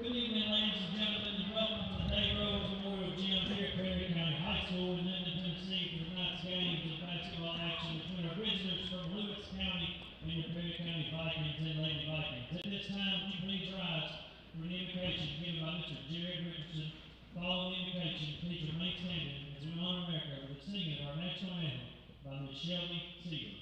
Good evening, ladies and gentlemen, and welcome to the Day Rose Memorial Gym here at Perry County High School in Linden, Tennessee for tonight's games of basketball action between our visitors from Lewis County and your Perry County Vikings and Lady Vikings. At this time, would you please rise for an invocation given by Mr. Jared Richardson. Following the invocation, please remain standing as we honor America with the singing of our national anthem by Ms. Shelby Seager.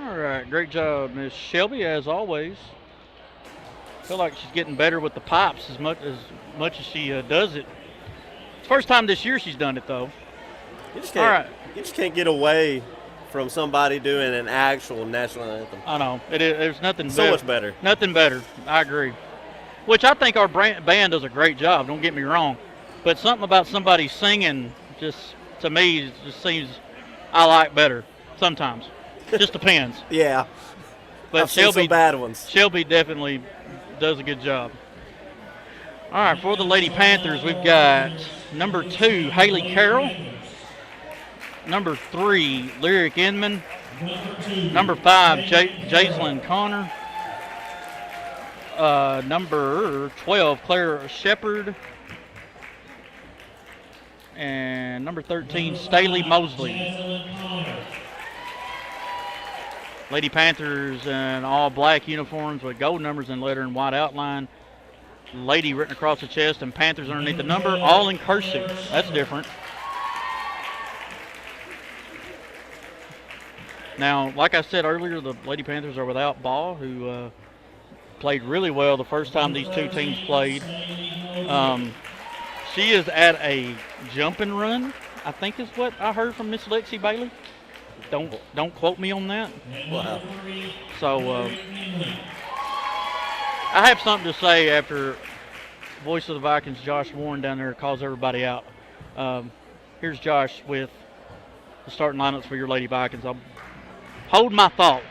All right, great job, Miss Shelby, as always. Feel like she's getting better with the pipes as she does it. First time this year she's done it though. You just can't get away from somebody doing an actual national anthem. I know there's nothing so much better. Nothing better. I agree. Which I think our band does a great job. Don't get me wrong, but something about somebody singing just to me just seems I like better sometimes. Just depends. Yeah. But I've seen some bad ones. Shelby definitely does a good job. All right, for the Lady Panthers, we've got number 2, Haley Carroll. Number 3, Lyric Inman. Number 5, Jaislyn Connor. Number 12, Claire Shepard. And number 13, Staley Mosley. Lady Panthers in all black uniforms with gold numbers and letter and white outline. Lady written across the chest and Panthers underneath the number, all in cursive. That's different. Now, like I said earlier, the Lady Panthers are without Ball, who played really well the first time these two teams played. She is at a jump and run, I think is what I heard from Miss Lexi Bailey. Don't quote me on that. Wow. So I have something to say after voice of the Vikings, Josh Warren down there calls everybody out. Here's Josh with the starting lineups for your Lady Vikings. I'll hold my thought.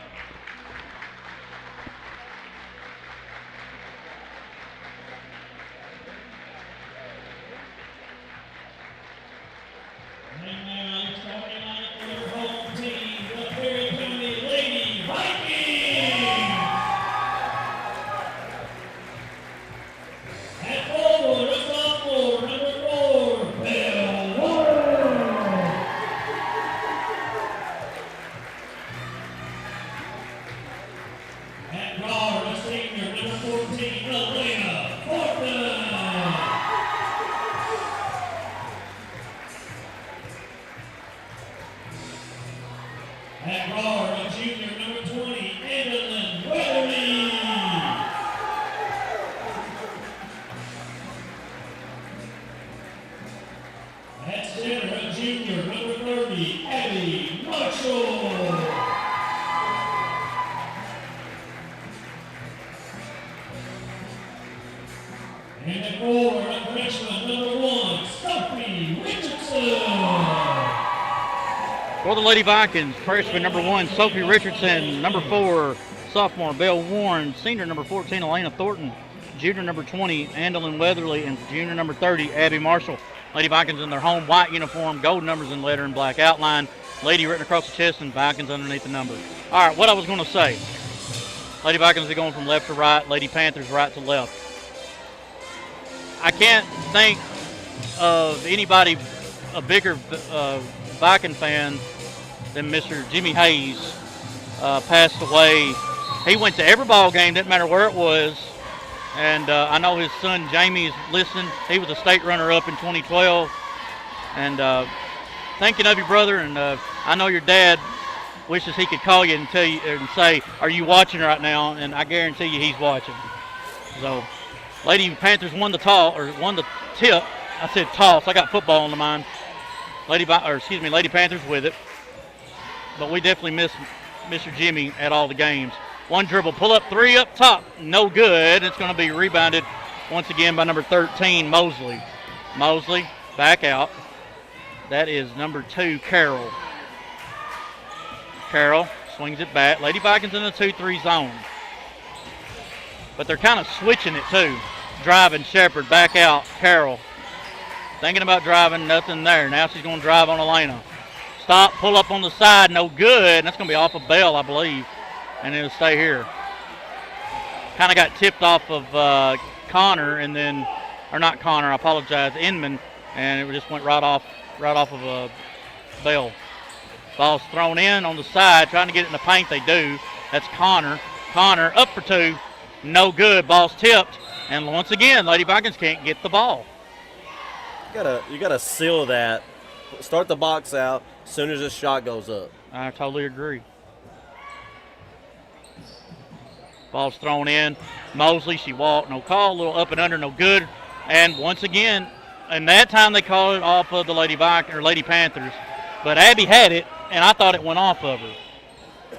14, Elena Fortman. At guard, a junior, number 20, Evelyn Weatherly. At center, a junior, number 30, Abby Marshall. And at forward, a freshman, number 1, Sophie Richardson. For the Lady Vikings, freshman number 1, Sophie Richardson. Number 4, sophomore Belle Warren. Senior number 14, Elena Thornton. Junior number 20, Andalyn Weatherly. And junior number 30, Abby Marshall. Lady Vikings in their home white uniform, gold numbers in letter and black outline. Lady written across the chest and Vikings underneath the number. All right, what I was going to say. Lady Vikings are going from left to right. Lady Panthers right to left. I can't think of anybody a bigger Viking fan than Mr. Jimmy Hayes. Passed away. He went to every ball game, didn't matter where it was. And I know his son Jamie is listening. He was a state runner-up in 2012. And thinking of you, brother. And I know your dad wishes he could call you and tell you and say, "Are you watching right now?" And I guarantee you, he's watching. So, Lady Panthers won the tip. I said toss. I got football on the mind. Lady Panthers with it. But we definitely miss Mr. Jimmy at all the games. One dribble, pull up three up top, no good. It's going to be rebounded once again by number 13, Mosley. Mosley back out. That is number 2, Carroll. Carroll swings it back. Lady Vikings in the 2-3 zone. But they're kind of switching it too. Driving Shepherd back out. Carroll thinking about driving, nothing there. Now she's going to drive on Elena. Stop, pull up on the side, no good. And that's going to be off of Bell, I believe. And it'll stay here. Kind of got tipped off of Connor, and then, or not Connor, I apologize, Inman, and it just went right off of Bell. Ball's thrown in on the side, trying to get it in the paint. They do. That's Connor. Connor up for 2, no good. Ball's tipped, and once again, Lady Vikings can't get the ball. You gotta seal that. Start the box out as soon as this shot goes up. I totally agree. Ball's thrown in. Mosley, she walked, no call. A little up and under, no good. And once again, and that time they called it off of the Lady Panthers. But Abby had it, and I thought it went off of her.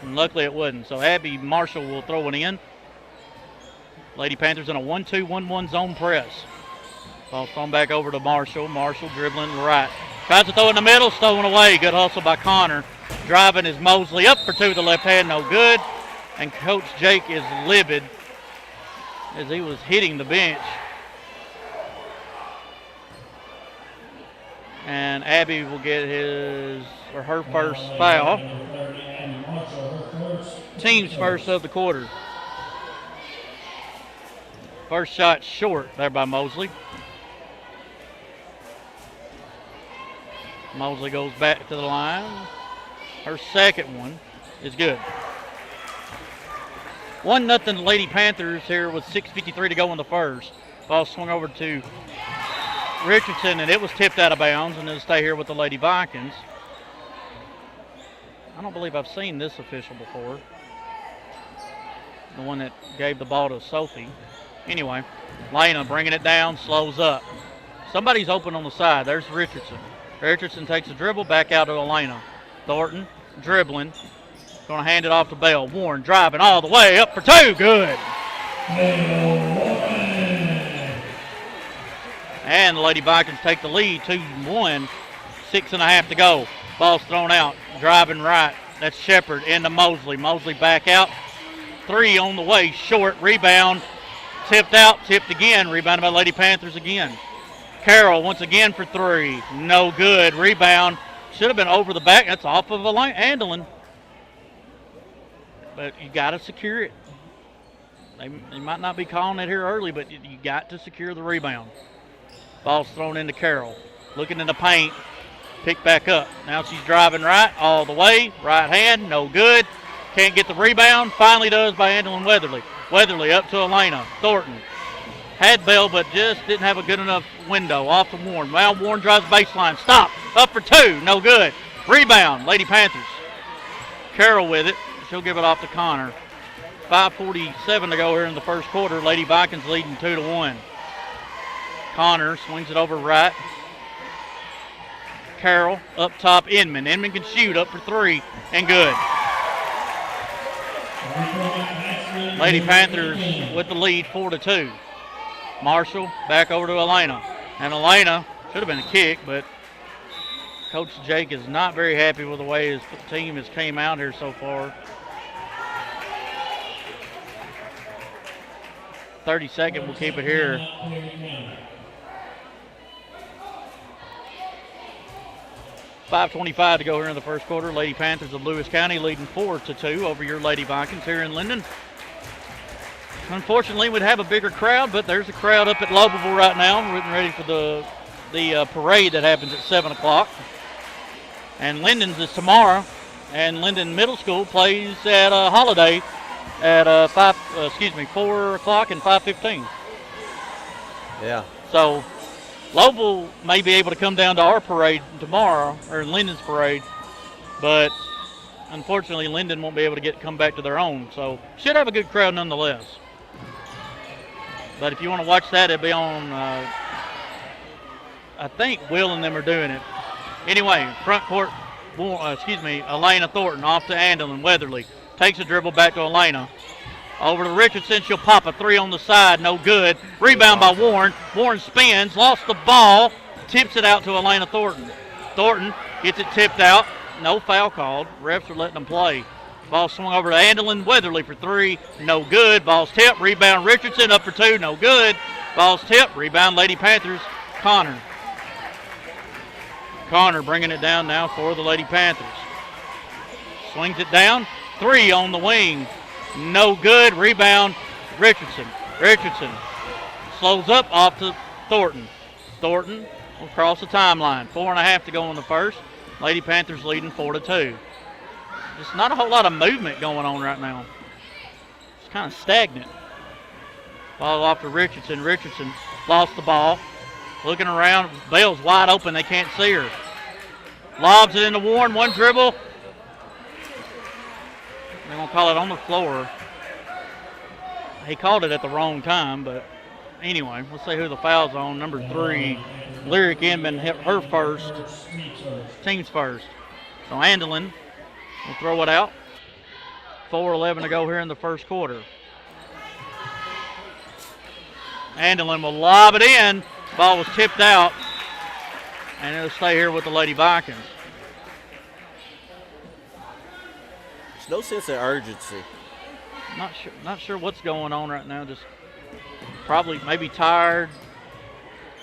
And luckily it wasn't. So Abby Marshall will throw it in. Lady Panthers in a 1-2-1-1 zone press. Ball's thrown back over to Marshall. Marshall dribbling right. Tries to throw in the middle, stolen away. Good hustle by Connor. Driving is Mosley up for 2 with the left hand, no good. And Coach Jake is livid as he was hitting the bench. And Abby will get her first foul. Team's first of the quarter. First shot short there by Mosley. Mosley goes back to the line. Her second one is good. 1-0 Lady Panthers here with 6:53 to go in the first. Ball swung over to Richardson, and it was tipped out of bounds, and it'll stay here with the Lady Vikings. I don't believe I've seen this official before. The one that gave the ball to Sophie. Anyway, Lena bringing it down, slows up. Somebody's open on the side. There's Richardson. Richardson takes a dribble, back out to Elena. Thornton dribbling. Going to hand it off to Bell. Warren driving all the way up for 2. Good. And the Lady Vikings take the lead, 2-1. 6.5 to go. Ball's thrown out. Driving right. That's Shepherd into Mosley. Mosley back out. 3 on the way. Short. Rebound. Tipped out. Tipped again. Rebounded by Lady Panthers again. Carroll once again for 3. No good. Rebound. Should have been over the back. That's off of Andalyn. But you got to secure it. They might not be calling it here early, but you got to secure the rebound. Ball's thrown into Carroll. Looking in the paint. Picked back up. Now she's driving right all the way. Right hand, no good. Can't get the rebound. Finally does by Andalyn Weatherly. Weatherly up to Elena. Thornton had Bell, but just didn't have a good enough window. Off to Warren. Now Warren drives baseline. Stop. Up for two. No good. Rebound. Lady Panthers. Carroll with it. She'll give it off to Connor. 5:47 to go here in the first quarter. Lady Vikings leading 2-1. Connor swings it over right. Carroll up top. Inman. Inman can shoot up for three and good. Lady Panthers with the lead 4-2. Marshall back over to Elena. And Elena should have been a kick, but Coach Jake is not very happy with the way his team has came out here so far. 32nd, we'll keep it here. .525 to go here in the first quarter. Lady Panthers of Lewis County leading 4-2 over your Lady Vikings here in Linden. Unfortunately, we'd have a bigger crowd, but there's a crowd up at Lobelville right now. We're getting ready for the parade that happens at 7 o'clock. And Linden's is tomorrow, and Linden Middle School plays at Holiday at 4 o'clock and 5:15. Yeah. So Lobel may be able to come down to our parade tomorrow, or Linden's parade, but unfortunately Linden won't be able to come back to their own. So should have a good crowd nonetheless. But if you want to watch that, it'll be on, I think Will and them are doing it. Anyway, front court, Elena Thornton off to Andelin. Weatherly takes a dribble back to Elena. Over to Richardson. She'll pop a three on the side. No good. Rebound by Warren. Warren spins. Lost the ball. Tips it out to Elena Thornton. Thornton gets it tipped out. No foul called. Refs are letting them play. Ball swung over to Andelin. Weatherly for three. No good. Ball's tipped. Rebound Richardson. Up for two. No good. Ball's tipped. Rebound Lady Panthers. Connor. Connor bringing it down now for the Lady Panthers. Swings it down. Three on the wing. No good. Rebound Richardson. Richardson slows up off to Thornton. Thornton will cross the timeline. 4.5 to go in the first. Lady Panthers leading 4-2. Just not a whole lot of movement going on right now. It's kind of stagnant. Ball off to Richardson. Richardson lost the ball. Looking around. Bell's wide open. They can't see her. Lobs it into Warren. One dribble. They're going to call it on the floor. He called it at the wrong time, but anyway, let's see who the foul's on. Number 3, Lyric Inman hit her first. Team's first. So Andelin will throw it out. 4:11 to go here in the first quarter. Andelin will lob it in. Ball was tipped out, and it'll stay here with the Lady Vikings. There's no sense of urgency. Not sure what's going on right now. Just probably maybe tired.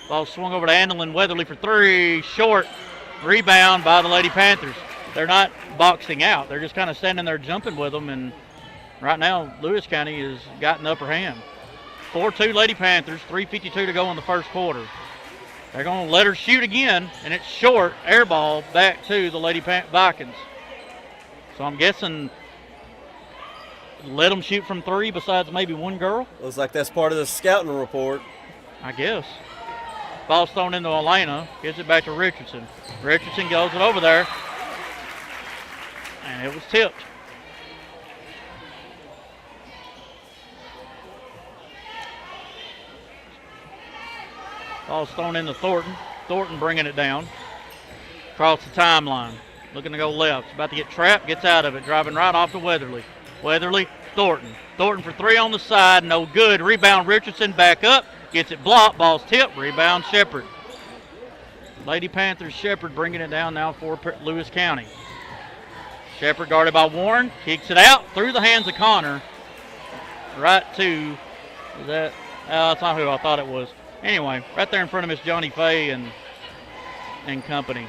Ball swung over to Andelin. Weatherly for three. Short. Rebound by the Lady Panthers. They're not boxing out. They're just kind of standing there jumping with them. And right now, Lewis County has gotten the upper hand. 4-2 Lady Panthers. 3:52 to go in the first quarter. They're going to let her shoot again, and it's short. Air ball back to the Lady Vikings. So I'm guessing let them shoot from three besides maybe one girl. Looks like that's part of the scouting report. I guess. Ball's thrown into Elena. Gives it back to Richardson. Richardson goes it over there. And it was tipped. Ball's thrown into Thornton. Thornton bringing it down. Across the timeline. Looking to go left. About to get trapped. Gets out of it. Driving right off to Weatherly. Weatherly, Thornton. Thornton for three on the side. No good. Rebound Richardson. Back up. Gets it blocked. Ball's tipped. Rebound Shepherd. Lady Panthers Shepherd bringing it down now for Lewis County. Shepherd guarded by Warren. Kicks it out through the hands of Connor. Right to, is that, that's not who I thought it was. Anyway, right there in front of Miss Johnny Fay and company.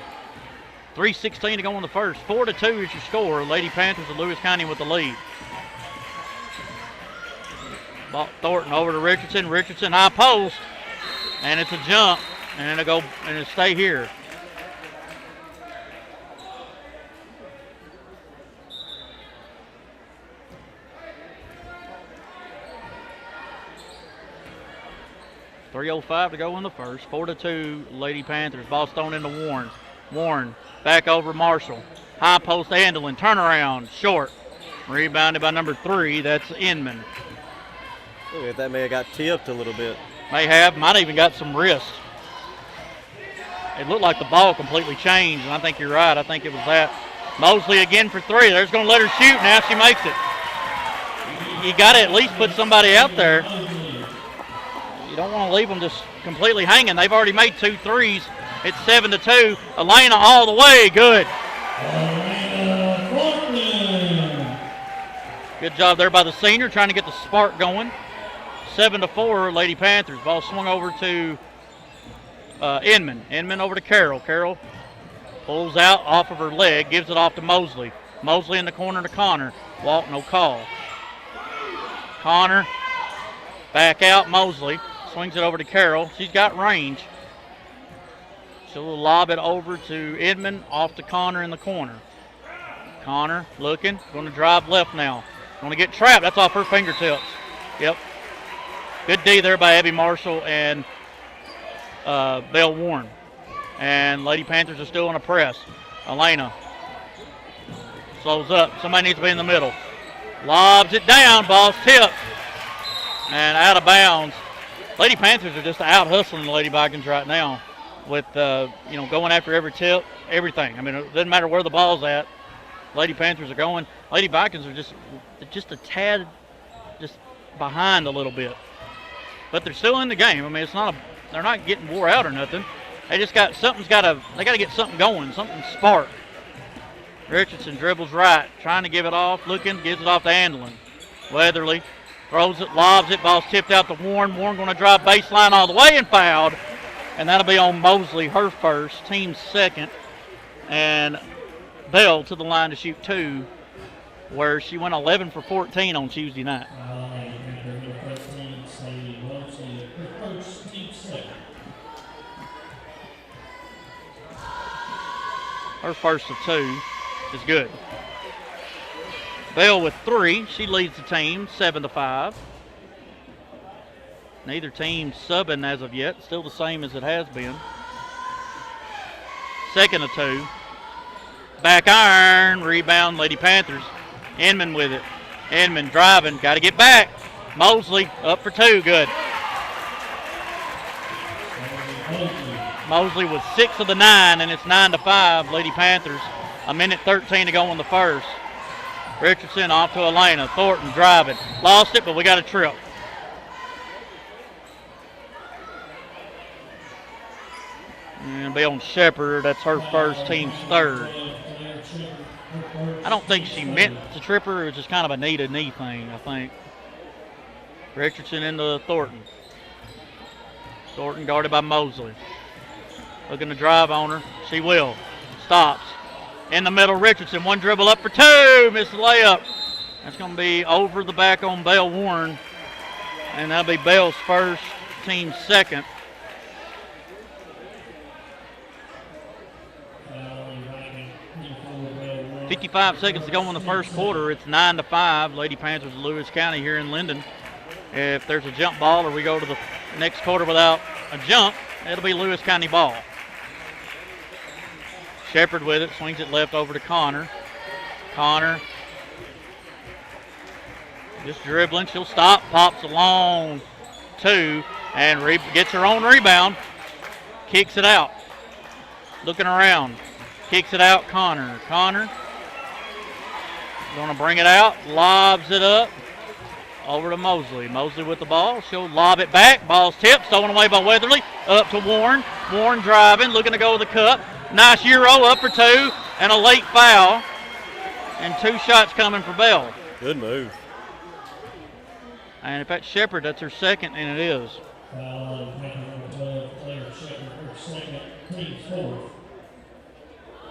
3:16 to go in the first. 4-2 is your score. Lady Panthers of Lewis County with the lead. Ball, Thornton over to Richardson. Richardson high post. And it's a jump. And it'll stay here. 3:05 to go in the first. 4-2 Lady Panthers. Ball's thrown into Warren. Warren back over Marshall. High post Andelin. Turnaround. Short. Rebounded by number 3. That's Inman. Look at that, may have got tipped a little bit. May have. Might even got some wrist. It looked like the ball completely changed, and I think you're right. I think it was that. Mosley again for 3. There's going to let her shoot. Now she makes it. You got to at least put somebody out there. You don't want to leave them just completely hanging. They've already made 2 threes. It's 7-2. Elena all the way. Good. Good job there by the senior trying to get the spark going. 7-4 Lady Panthers. Ball swung over to Inman. Inman over to Carroll. Carroll pulls out off of her leg, gives it off to Mosley. Mosley in the corner to Connor. Walk, no call. Connor back out. Mosley swings it over to Carroll. She's got range. She'll lob it over to Inman, off to Connor in the corner. Connor looking, going to drive left now. Going to get trapped. That's off her fingertips. Yep. Good D there by Abby Marshall and Belle Warren. And Lady Panthers are still on a press. Elena slows up. Somebody needs to be in the middle. Lobs it down. Ball's tipped. And out of bounds. Lady Panthers are just out hustling the Lady Vikings right now with, going after every tip, everything. I mean, it doesn't matter where the ball's at. Lady Panthers are going. Lady Vikings are just a tad just behind a little bit. But they're still in the game. I mean, they're not getting wore out or nothing. They just got they got to get something going, something spark. Richardson dribbles right, trying to give it off, looking, gives it off to Andelin. Weatherly throws it, lobs it, ball's tipped out to Warren. Warren going to drive baseline all the way and fouled. And that'll be on Mosley, her first, team's second. And Bell to the line to shoot 2, where she went 11 for 14 on Tuesday night. Her first of 2 is good. Bell with 3. She leads the team 7-5. Neither team subbing as of yet. Still the same as it has been. Second of 2. Back iron. Rebound Lady Panthers. Inman with it. Inman driving. Got to get back. Mosley up for 2. Good. Mosley was 6 of the 9, and it's 9-5. Lady Panthers. 1:13 to go in the first. Richardson off to Elena. Thornton driving. Lost it, but we got a trip. And it'll be on Shepard. That's her first, team's third. I don't think she meant to trip her. It was just kind of a knee-to-knee thing, I think. Richardson into Thornton. Thornton guarded by Mosley. Looking to drive on her. She will. Stops. In the middle, Richardson. One dribble up for 2. Missed the layup. That's going to be over the back on Belle Warren. And that'll be Belle's first, team's second. .55 seconds to go in the first quarter. It's 9-5. Lady Panthers of Lewis County here in Linden. If there's a jump ball or we go to the next quarter without a jump, it'll be Lewis County ball. Shepard with it, swings it left over to Connor. Connor just dribbling. She'll stop, pops a long 2, and gets her own rebound. Kicks it out. Looking around. Kicks it out, Connor. Connor going to bring it out, lobs it up. Over to Mosley. Mosley with the ball. She'll lob it back. Ball's tipped. Stolen away by Weatherly. Up to Warren. Warren driving. Looking to go with the cup. Nice Euro up for 2. And a late foul. And 2 shots coming for Bell. Good move. And if that's Shepard, that's her second, and it is.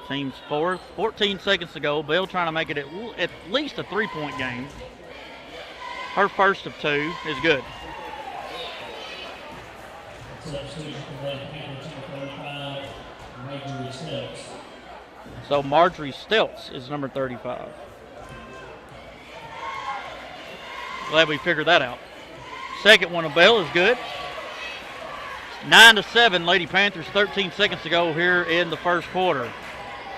Team's fourth. 14 seconds to go. Bell trying to make it at least a 3-point game. Her first of 2 is good. So Marjorie Stelz is number 35. Glad we figured that out. Second one of Bell is good. 9-7, Lady Panthers, 13 seconds to go here in the first quarter.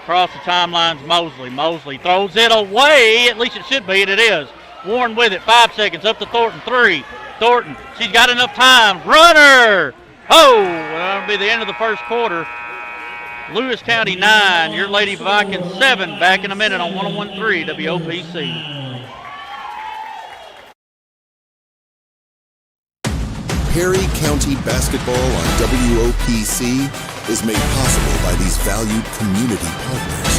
Across the timelines, Mosley. Mosley throws it away. At least it should be, and it is. Warren with it. 5 seconds. Up to Thornton. 3. Thornton. She's got enough time. Runner. Oh, that'll be the end of the first quarter. Lewis County 9. Your Lady Vikings 7. Back in a minute on 101.3 WOPC. Perry County basketball on WOPC is made possible by these valued community partners.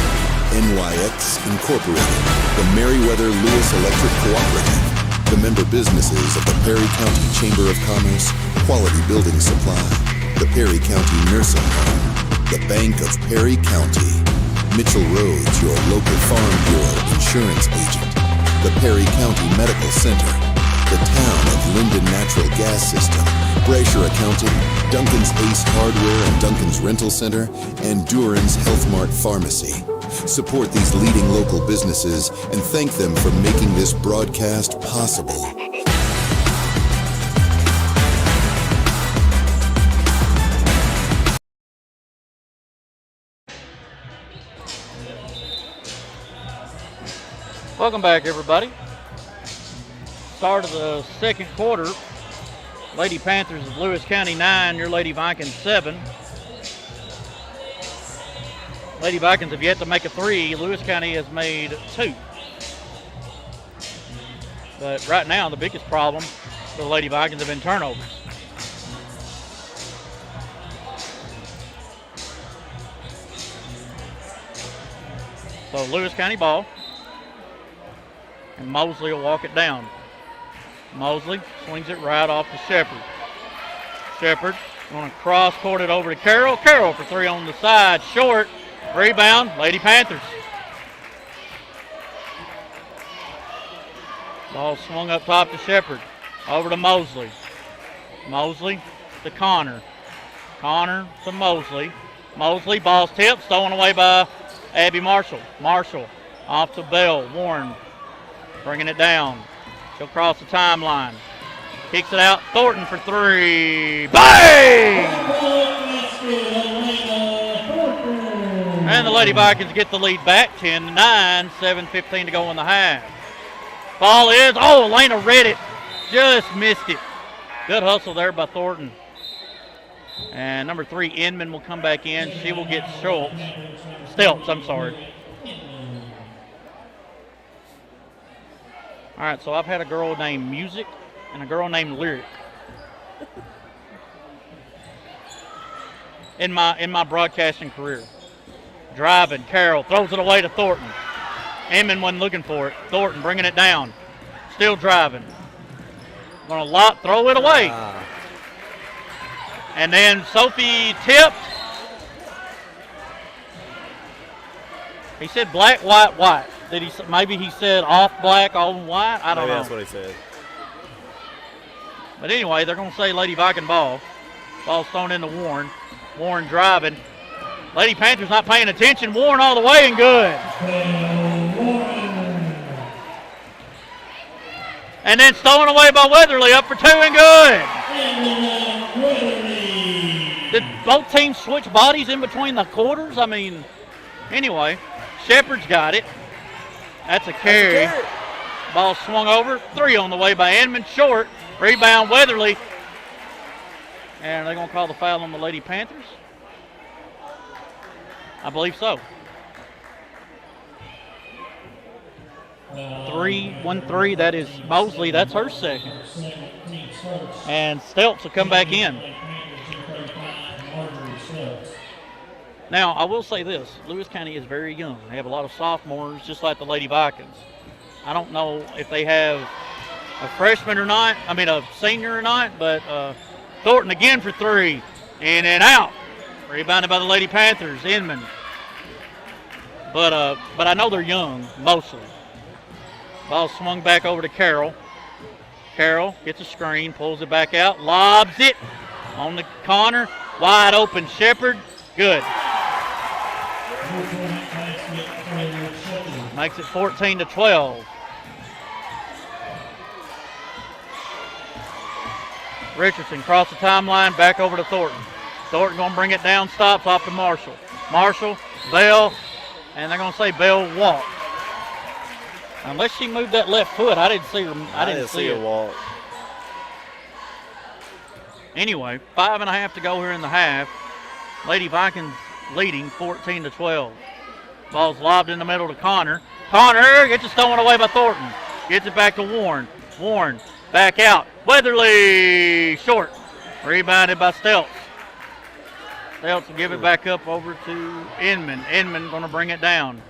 NYX Incorporated, the Meriwether Lewis Electric Cooperative, the member businesses of the Perry County Chamber of Commerce, Quality Building Supply, the Perry County Nursing Home, the Bank of Perry County, Mitchell Rhodes, your local Farm Bureau insurance agent, the Perry County Medical Center, the town of Linden Natural Gas System, Brasher Accounting, Duncan's Ace Hardware and Duncan's Rental Center, and Duran's Health Mart Pharmacy. Support these leading local businesses and thank them for making this broadcast possible. Welcome back, everybody. Start of the second quarter. Lady Panthers of Lewis County 9, your Lady Vikings 7. Lady Vikings have yet to make a 3. Lewis County has made 2. But right now, the biggest problem for the Lady Vikings have been turnovers. So Lewis County ball. And Mosley will walk it down. Mosley swings it right off to Shepard. Shepard going to cross court it over to Carroll. Carroll for 3 on the side. Short. Rebound. Lady Panthers. Ball swung up top to Shepard. Over to Mosley. Mosley to Connor. Connor to Mosley. Mosley, ball's tipped. Stolen away by Abby Marshall. Marshall off to Bell. Warren bringing it down. She'll cross the timeline. Kicks it out. Thornton for 3. Bang! And the Lady Vikings get the lead back. 10-9. 7:15 to go in the half. Ball is. Oh, Elena read it. Just missed it. Good hustle there by Thornton. And number 3, Inman will come back in. She will get Stelz, I'm sorry. All right, so I've had a girl named Music and a girl named Lyric in my broadcasting career. Driving, Carroll throws it away to Thornton. Inman wasn't looking for it. Thornton bringing it down. Still driving. Gonna throw it away. And then Sophie tipped. He said black, white, white. Maybe he said off black, on white? I don't know. That's what he said. But anyway, they're going to say Lady Viking ball. Ball's thrown into Warren. Warren driving. Lady Panthers not paying attention. Warren all the way and good. And then stolen away by Weatherly, up for 2 and good. Did both teams switch bodies in between the quarters? I mean, anyway, Shepard's got it. That's a carry. Ball swung over. 3 on the way by Inman. Short. Rebound Weatherly. And they're going to call the foul on the Lady Panthers? I believe so. 3-1-3. That is Mosley. That's her second. And Stelz will come back in. Now, I will say this. Lewis County is very young. They have a lot of sophomores, just like the Lady Vikings. I don't know if they have a freshman or not. I mean, a senior or not. But Thornton again for 3. In and out. Rebounded by the Lady Panthers. Inman. But I know they're young, mostly. Ball swung back over to Carroll. Carroll gets a screen, pulls it back out, lobs it on the corner. Wide open Shepard. Good. Makes it 14-12. Richardson cross the timeline, back over to Thornton. Thornton going to bring it down, stops off to Marshall. Marshall, Bell, and they're going to say Bell walked. Unless she moved that left foot, I didn't see her. I didn't see her walk. Anyway, 5.5 to go here in the half. Lady Vikings leading 14-12. Ball's lobbed in the middle to Connor. Connor gets it stolen away by Thornton. Gets it back to Warren. Warren back out. Weatherly short. Rebounded by Stelz. Stelz will give it back up over to Inman. Inman going to bring it down.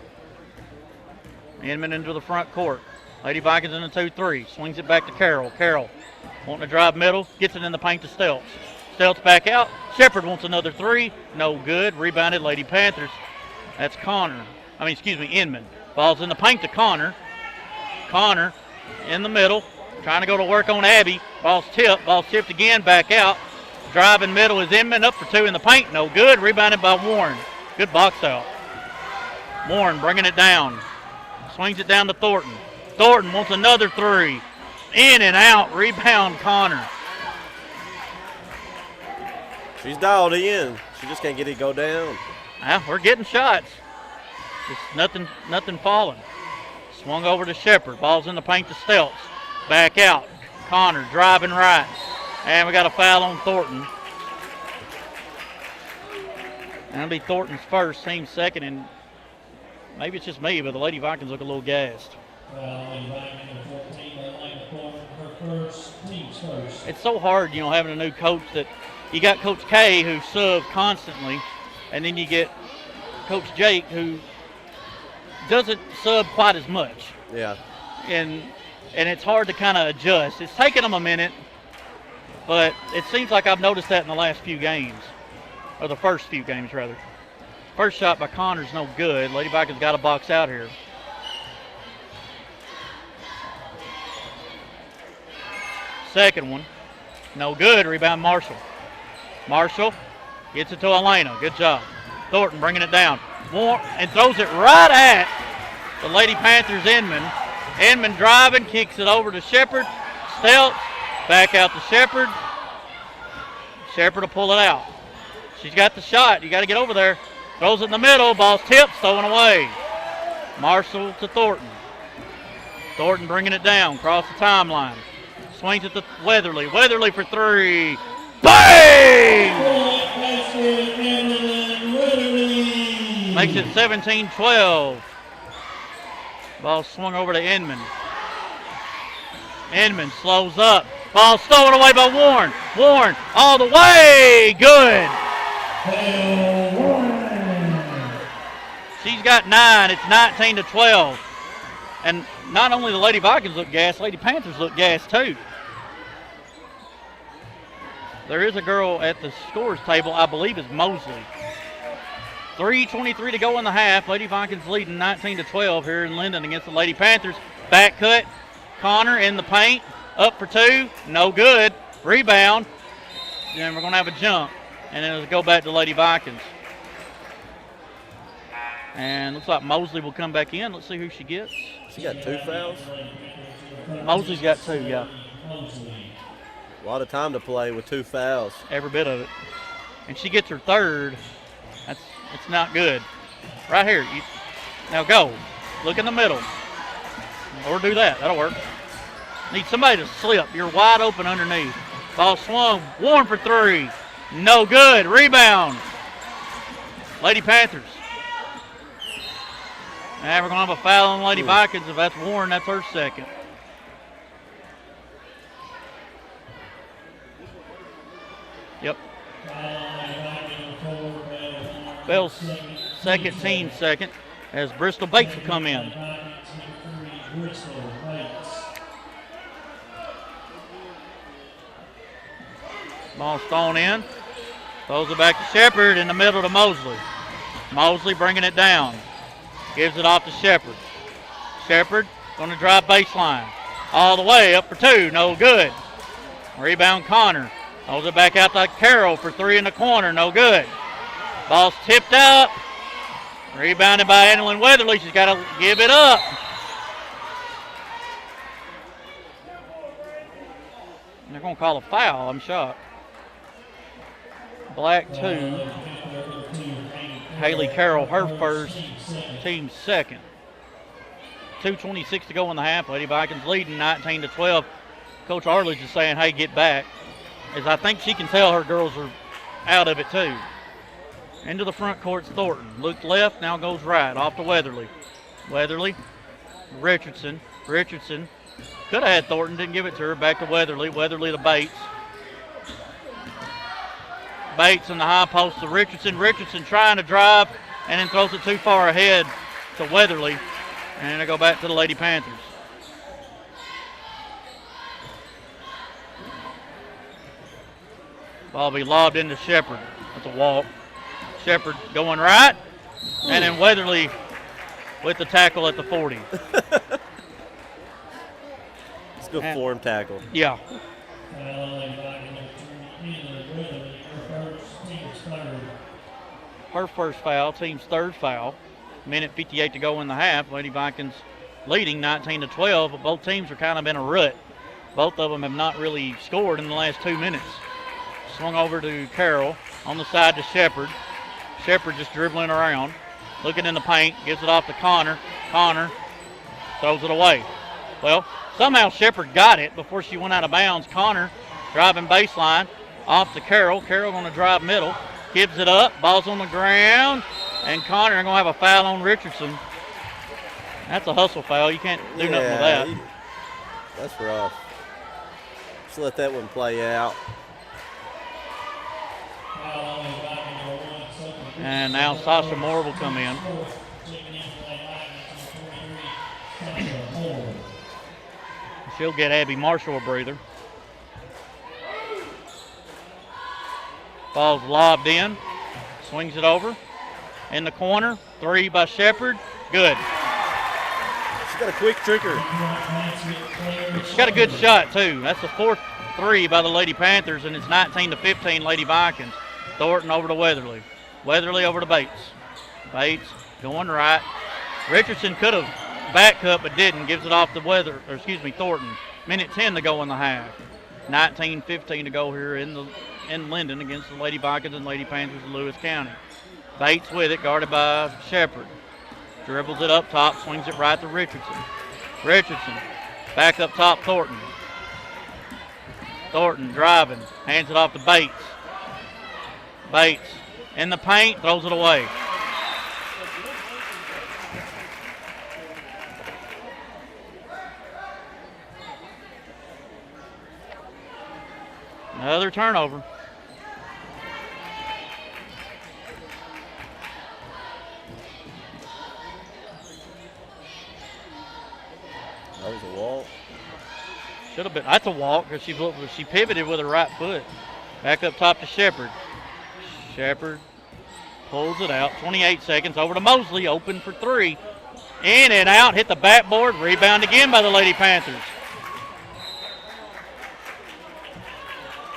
Inman into the front court. Lady Vikings in the 2-3. Swings it back to Carroll. Carroll wanting to drive middle. Gets it in the paint to Stelz. Stelz back out. Shepard wants another three. No good. Rebounded Lady Panthers. That's Inman. Ball's in the paint to Connor. Connor in the middle. Trying to go to work on Abby. Ball's tipped. Ball's tipped again. Back out. Driving middle is Inman. Up for two in the paint. No good. Rebounded by Warren. Good box out. Warren bringing it down. Swings it down to Thornton. Thornton wants another three. In and out. Rebound Connor. She's dialed in. She just can't get it go down. We're getting shots. Just nothing falling. Swung over to Shepard. Ball's in the paint to Stelz. Back out. Connor driving right. And we got a foul on Thornton. And it'll be Thornton's first, team second, and maybe it's just me, but the Lady Vikings look a little gassed. It's so hard, having a new coach that you got Coach K who subs constantly, and then you get Coach Jake who doesn't sub quite as much. Yeah. And it's hard to kind of adjust. It's taken them a minute, but it seems like I've noticed that in the last few games, or the first few games rather. First shot by Connor's no good. Lady Vikings got a box out here. Second one, no good. Rebound Marshall. Marshall gets it to Elena. Good job. Thornton bringing it down. And throws it right at the Lady Panthers Inman. Inman driving, kicks it over to Shepard. Stelz, back out to Shepard. Shepard will pull it out. She's got the shot. You got to get over there. Throws it in the middle. Ball's tipped, stolen away. Marshall to Thornton. Thornton bringing it down, across the timeline. Swings it to Weatherly. Weatherly for three. Bang! Makes it 17-12. Ball swung over to Inman. Inman slows up. Ball stolen away by Warren. Warren all the way. Good. She's got 9. It's 19-12. And not only the Lady Vikings look gas, Lady Panthers look gas too. There is a girl at the scores table, I believe is Mosley. 3:23 to go in the half. Lady Vikings leading 19-12 here in Linden against the Lady Panthers. Back cut. Connor in the paint. Up for two. No good. Rebound. Then we're going to have a jump. And then it'll go back to Lady Vikings. And looks like Mosley will come back in. Let's see who she gets. She got 2 fouls. Mosley's got 2, yeah. A lot of time to play with 2 fouls. Every bit of it. And she gets her third. It's not good. Right here. Now go. Look in the middle. Or do that. That'll work. Need somebody to slip. You're wide open underneath. Ball swung. Warren for 3. No good. Rebound. Lady Panthers. Now we're going to have a foul on Lady Vikings. If that's Warren, that's her second. Yep. Bell's second, team second, as Bristol Bates will come in. Ball's thrown in. Throws it back to Shepard in the middle to Mosley. Mosley bringing it down. Gives it off to Shepard. Shepard going to drive baseline. All the way up for 2. No good. Rebound Connor. Throws it back out to Carroll for 3 in the corner. No good. Ball's tipped up. Rebounded by Annalyn Weatherly. She's got to give it up. They're going to call a foul. I'm shocked. Black 2. Haley Carroll, her first, team second. 2:26 to go in the half. Lady Vikings leading 19-12. Coach Arledge is saying, hey, get back. As I think she can tell her girls are out of it too. Into the front court's Thornton. Looked left, now goes right. Off to Weatherly. Weatherly. Richardson. Richardson. Could have had Thornton, didn't give it to her. Back to Weatherly. Weatherly to Bates. Bates in the high post to Richardson. Richardson trying to drive and then throws it too far ahead to Weatherly. And I go back to the Lady Panthers. Ball be lobbed into Shepard. That's a walk. Shepard going right. And then Weatherly with the tackle at the 40. It's a good form tackle. Yeah. Her first foul, team's third foul. Minute 58 to go in the half. Lady Vikings leading 19-12, but both teams are kind of in a rut. Both of them have not really scored in the last 2 minutes. Swung over to Carroll, on the side to Shepard. Shepard just dribbling around, looking in the paint, gives it off to Connor. Connor throws it away. Well, somehow Shepard got it before she went out of bounds. Connor driving baseline, off to Carroll. Carroll going to drive middle, gives it up, ball's on the ground, and Connor going to have a foul on Richardson. That's a hustle foul. You can't do nothing with that. That's rough. Just let that one play out. And now Sasha Moore will come in. She'll get Abby Marshall a breather. Ball's lobbed in. Swings it over. In the corner. 3 by Shepard. Good. She's got a quick trigger. She's got a good shot, too. That's the 4th 3 by the Lady Panthers, and it's 19-15 Lady Vikings. Thornton over to Weatherly. Weatherly over to Bates. Bates going right. Richardson could have back cut but didn't. Gives it off to Thornton. Minute 10 to go in the half. 19-15 to go here in Linden against the Lady Vikings and Lady Panthers of Lewis County. Bates with it, guarded by Shepard. Dribbles it up top, swings it right to Richardson. Richardson back up top, Thornton. Thornton driving, hands it off to Bates. Bates in the paint, throws it away. Another turnover. That was a walk. Should have been. That's a walk because she pivoted with her right foot. Back up top to Shepard. Shepard pulls it out. 28 seconds over to Mosley. Open for 3. In and out. Hit the backboard. Rebound again by the Lady Panthers.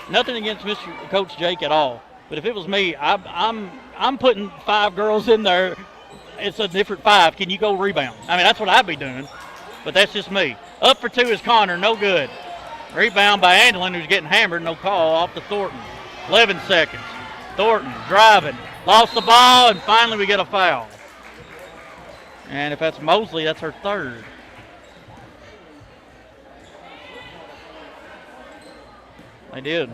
Nothing against Mr. Coach Jake at all. But if it was me, I'm putting 5 girls in there. It's a different 5. Can you go rebound? I mean, that's what I'd be doing. But that's just me. Up for 2 is Connor. No good. Rebound by Andelin, who's getting hammered. No call. Off to Thornton. 11 seconds. Thornton driving. Lost the ball, and finally we get a foul. And if that's Mosley, that's her 3rd. They did.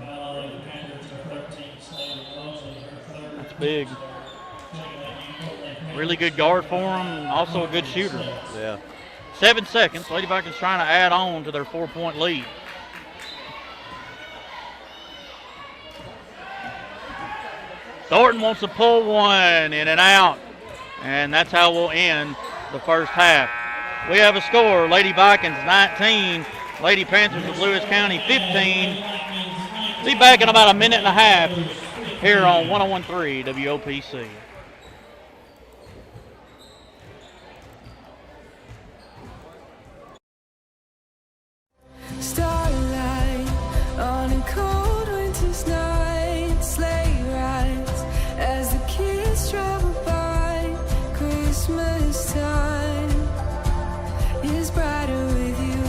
That's big. Really good guard for him. Also a good shooter. Yeah. 7 seconds. Lady Vikings trying to add on to their 4-point lead. Thornton wants to pull one in and out. And that's how we'll end the first half. We have a score. Lady Vikings 19. Lady Panthers of Lewis County 15. Be back in about a minute and a half here on 101.3 WOPC. Starlight on a cold winter's night, sleigh rides as the kids travel by. Christmas time is brighter with you.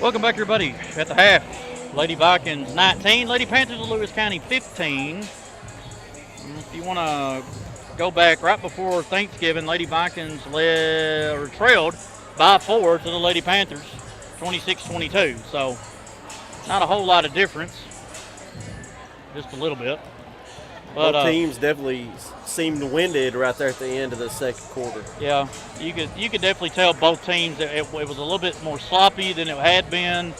Welcome back, everybody. At the half, Lady Vikings 19, Lady Panthers of Lewis County 15. If you want to go back right before Thanksgiving, Lady Vikings trailed by 4 to the Lady Panthers, 26-22. So not a whole lot of difference, just a little bit. But both teams definitely seemed winded right there at the end of the second quarter. Yeah, you could definitely tell both teams that it was a little bit more sloppy than it had been,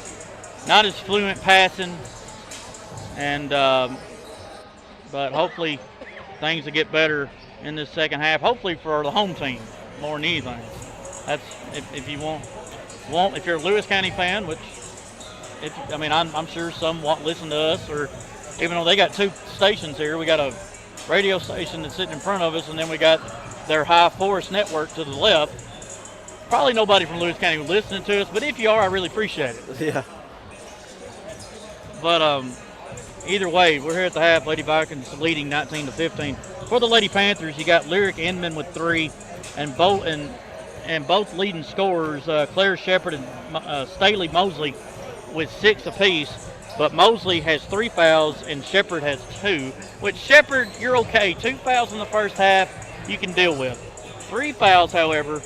not as fluent passing, and but hopefully things will get better in this second half. Hopefully for the home team more than anything. That's if you want if you're a Lewis County fan, which I'm sure some won't listen to us, or even though they got 2 stations here, we got a radio station that's sitting in front of us, and then we got their High Forest network to the left. Probably nobody from Lewis County listening to us, but if you are, I really appreciate it. Yeah. But either way, we're here at the half. Lady Vikings leading 19-15. For the Lady Panthers, you got Lyric Inman with 3, and both leading scorers, Claire Shepard and Staley Mosley, with 6 apiece. But Mosley has 3 fouls and Shepard has 2. Which Shepard, you're okay. 2 fouls in the first half, you can deal with. 3 fouls, however,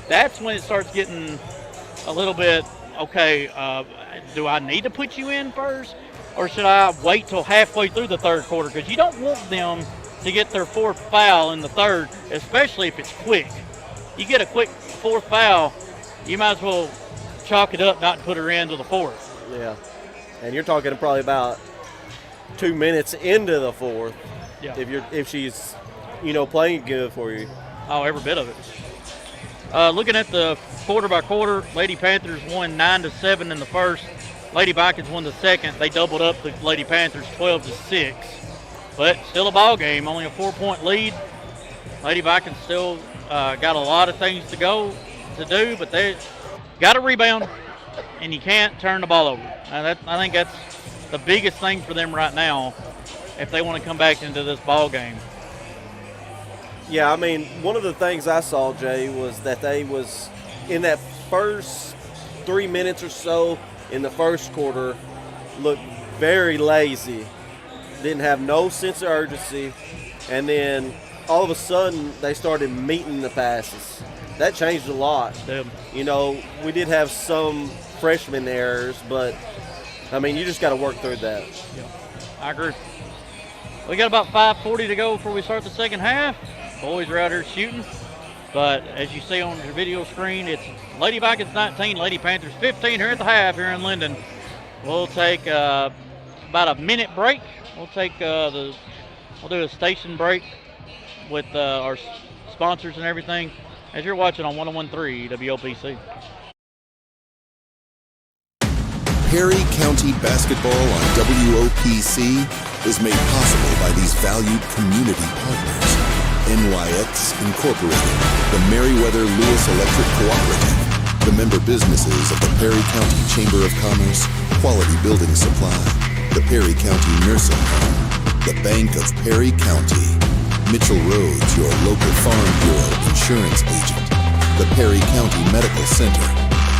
that's when it starts getting a little bit, okay, do I need to put you in first? Or should I wait till halfway through the third quarter? Because you don't want them to get their 4th foul in the third, especially if it's quick. You get a quick 4th foul, you might as well chalk it up, not put her into the 4th. Yeah. And you're talking probably about 2 minutes into the 4th. Yeah. If she's, playing good for you. Oh, every bit of it. Looking at the quarter by quarter, Lady Panthers won 9-7 in the first. Lady Vikings won the second. They doubled up the Lady Panthers 12-6. But still a ball game, only a 4-point lead. Lady Vikings still got a lot of things to do, but they got to rebound, and you can't turn the ball over. I think that's the biggest thing for them right now if they want to come back into this ball game. Yeah, one of the things I saw, Jay, was that they was in that first 3 minutes or so in the first quarter looked very lazy, didn't have no sense of urgency, and then all of a sudden they started meeting the passes. That changed a lot. Yeah. We did have some freshman errors, but you just got to work through that. Yeah, I agree. We got about 5:40 to go before we start the second half. Boys are out here shooting, but as you see on your video screen, it's Lady Vikings 19, Lady Panthers 15 here at the half here in Linden. We'll take about a minute break. We'll do a station break with our sponsors and everything as you're watching on 101.3 WOPC. Perry County basketball on WOPC is made possible by these valued community partners. NYX Incorporated, the Meriwether Lewis Electric Cooperative, the member businesses of the Perry County Chamber of Commerce, Quality Building Supply, the Perry County Nursing Home, the Bank of Perry County, Mitchell Rhodes, your local Farm Bureau insurance agent, the Perry County Medical Center,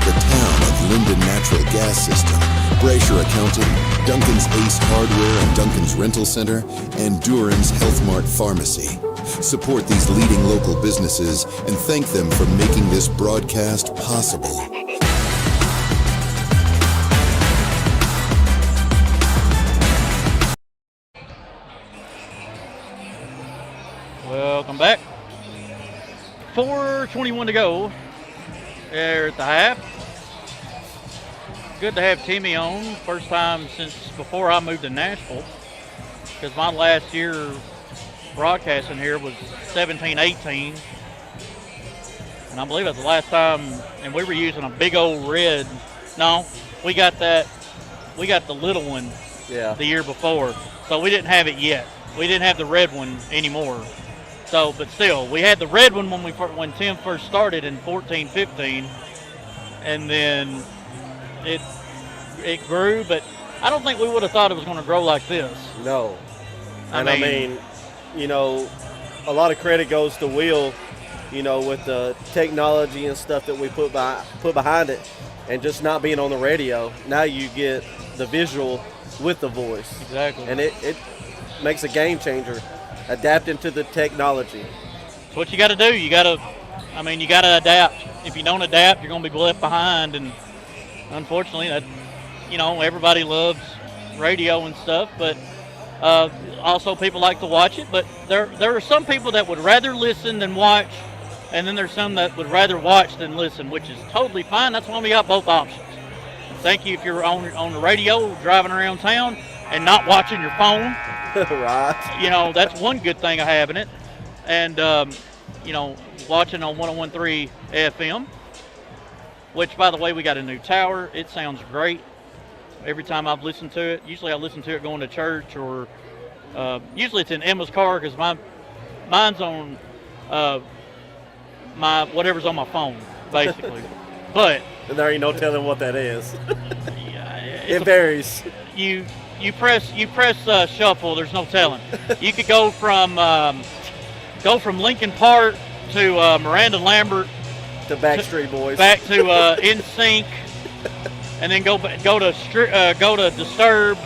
the town of Linden Natural Gas System, Brasher Accounting, Duncan's Ace Hardware and Duncan's Rental Center, and Duran's Health Mart Pharmacy. Support these leading local businesses and thank them for making this broadcast possible. Welcome back. 4:21 to go there at the half. Good to have Timmy on. First time since before I moved to Nashville, because my last year broadcasting here was 17-18, and I believe that's the last time, and we were using a big old red. No, we got the little one the year before, so we didn't have it yet. We didn't have the red one anymore. So, but still, we had the red one when Tim first started in 14-15, and then it grew, but I don't think we would have thought it was going to grow like this. No. I mean, a lot of credit goes to Will, with the technology and stuff that we put behind it. and just not being on the radio. Now you get the visual with the voice. Exactly. And it makes a game changer, adapting to the technology. It's what you got to do. You got to adapt. If you don't adapt, you're going to be left behind. And unfortunately, that, everybody loves radio and stuff, but also people like to watch it. But there are some people that would rather listen than watch, and then there's some that would rather watch than listen, which is totally fine. That's why we got both options. Thank you if you're on the radio, driving around town, and not watching your phone. Right. That's one good thing of having it. And, watching on 101.3 FM, which, by the way, we got a new tower. It sounds great every time I've listened to it. Usually I listen to it going to church, or usually it's in Emma's car, because mine's on my whatever's on my phone, basically. But and there ain't no telling what that is. It varies. You press shuffle. There's no telling. You could go from Linkin Park to Miranda Lambert to Backstreet Boys, back to NSYNC, and then go to Disturbed.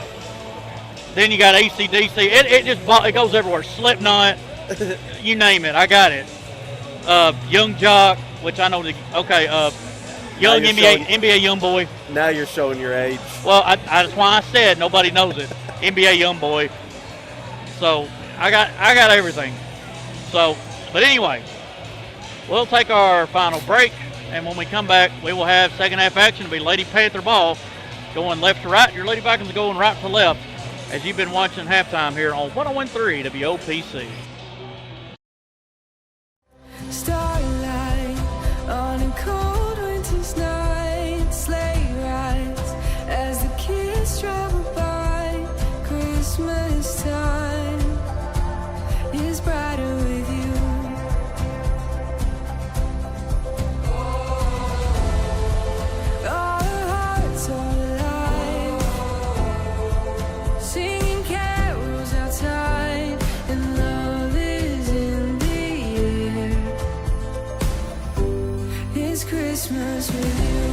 Then you got AC/DC. It goes everywhere. Slipknot, you name it, I got it. Young Jock, which I know young NBA young boy. Now you're showing your age. Well, that's why I said nobody knows it. NBA young boy. So I got everything. So, but anyway, we'll take our final break, and when we come back, we will have second half action. It'll be Lady Panther ball going left to right. Your Lady Vikings going right to left, as you've been watching halftime here on 101.3 WOPC. Starlight on a cold winter's night, sleigh rides as the kids travel by. Christmas time is brighter with you. Our hearts are alive, singing carols outside, and love is in the air. It's Christmas with you.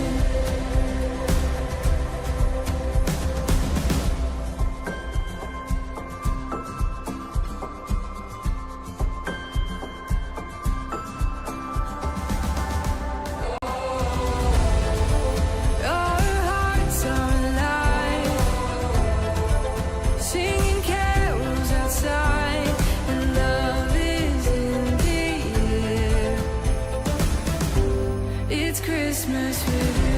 Our hearts are alive, singing carols outside, and love is in the air. It's Christmas with you.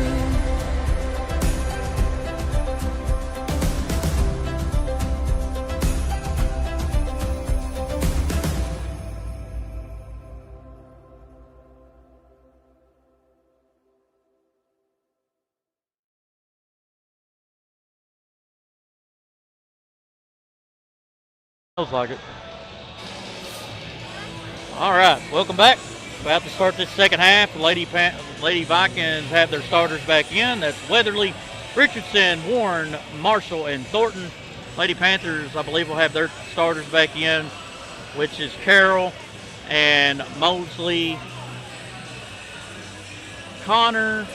Feels like it. All right, welcome back. About to start this second half. The Lady Vikings have their starters back in. That's Weatherly, Richardson, Warren, Marshall, and Thornton. Lady Panthers, I believe, will have their starters back in, which is Carroll and Mosley, Connor,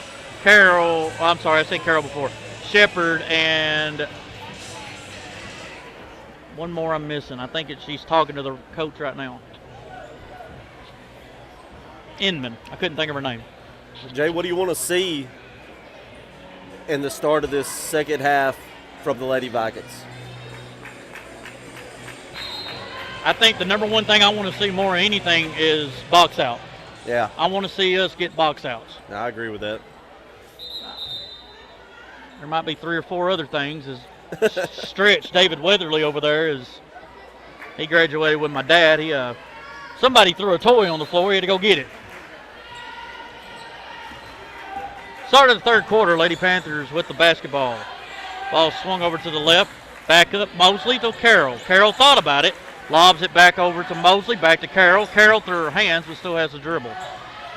Carroll. Oh, I'm sorry, I said Carroll before. Shepard, and one more I'm missing. I think she's talking to the coach right now. Inman. I couldn't think of her name. Jay, what do you want to see in the start of this second half from the Lady Vikings? I think the number one thing I want to see more than anything is box out. Yeah. I want to see us get box outs. I agree with that. There might be 3 or 4 other things. Stretch David Weatherly over there he graduated with my dad. Somebody threw a toy on the floor. He had to go get it. Start of the third quarter, Lady Panthers with the basketball. Ball swung over to the left. Back up Mosley to Carroll. Carroll thought about it. Lobs it back over to Mosley. Back to Carroll. Carroll through her hands, but still has the dribble.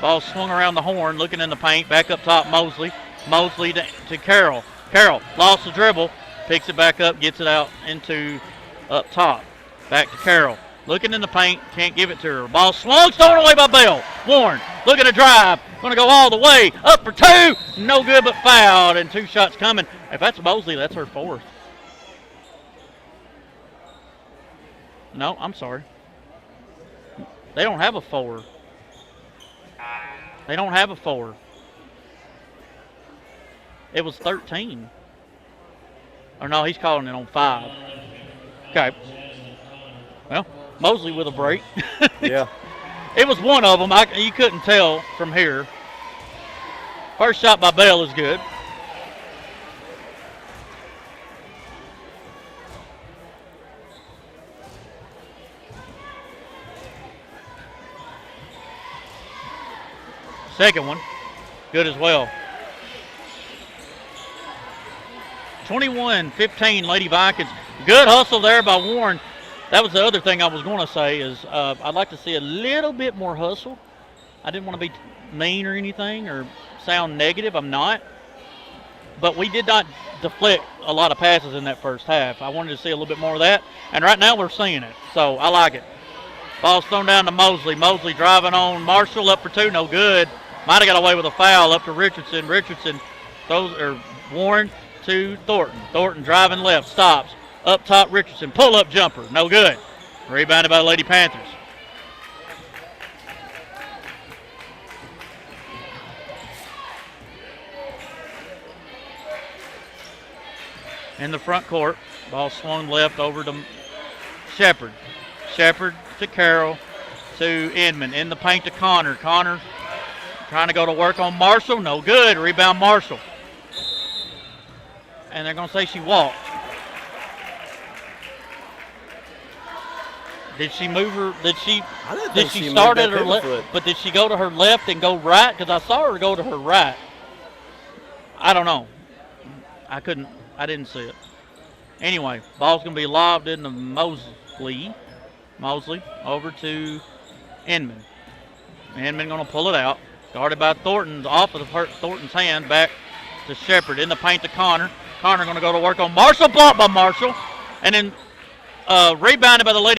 Ball swung around the horn, looking in the paint. Back up top, Mosley. Mosley to Carroll. Carroll lost the dribble. Picks it back up, gets it out into up top. Back to Carroll. Looking in the paint, can't give it to her. Ball swung, stolen away by Bell. Warren, look at a drive. Going to go all the way. Up for two. No good but fouled. And 2 shots coming. If that's Mosley, that's her 4th. No, I'm sorry. They don't have a 4. They don't have a 4. It was 13. Or no, he's calling it on 5. Okay. Well, Mosley with a break. Yeah. It was one of them. You couldn't tell from here. First shot by Bell is good. Second one, good as well. 21-15 Lady Vikings. Good hustle there by Warren. That was the other thing I was going to say is I'd like to see a little bit more hustle. I didn't want to be mean or anything or sound negative. I'm not. But we did not deflect a lot of passes in that first half. I wanted to see a little bit more of that. And right now we're seeing it. So I like it. Ball's thrown down to Mosley. Mosley driving on Marshall, up for 2. No good. Might have got away with a foul. Up to Richardson. Richardson throws, Warren to Thornton. Thornton driving left. Stops. Up top, Richardson. Pull-up jumper. No good. Rebounded by the Lady Panthers. In the front court. Ball swung left over to Shepard. Shepard to Carroll to Inman. In the paint to Connor. Connor trying to go to work on Marshall. No good. Rebound Marshall. And they're going to say she walked. Did she move her? Did she start at her left? But did she go to her left and go right? Because I saw her go to her right. I don't know. I didn't see it. Anyway, ball's going to be lobbed into Mosley. Mosley over to Inman. Inman going to pull it out. Guarded by Thornton. Off of Thornton's hand. Back to Shepard. In the paint to Connor. Connor going to go to work on Marshall. Blocked by Marshall. And then rebounded by the Lady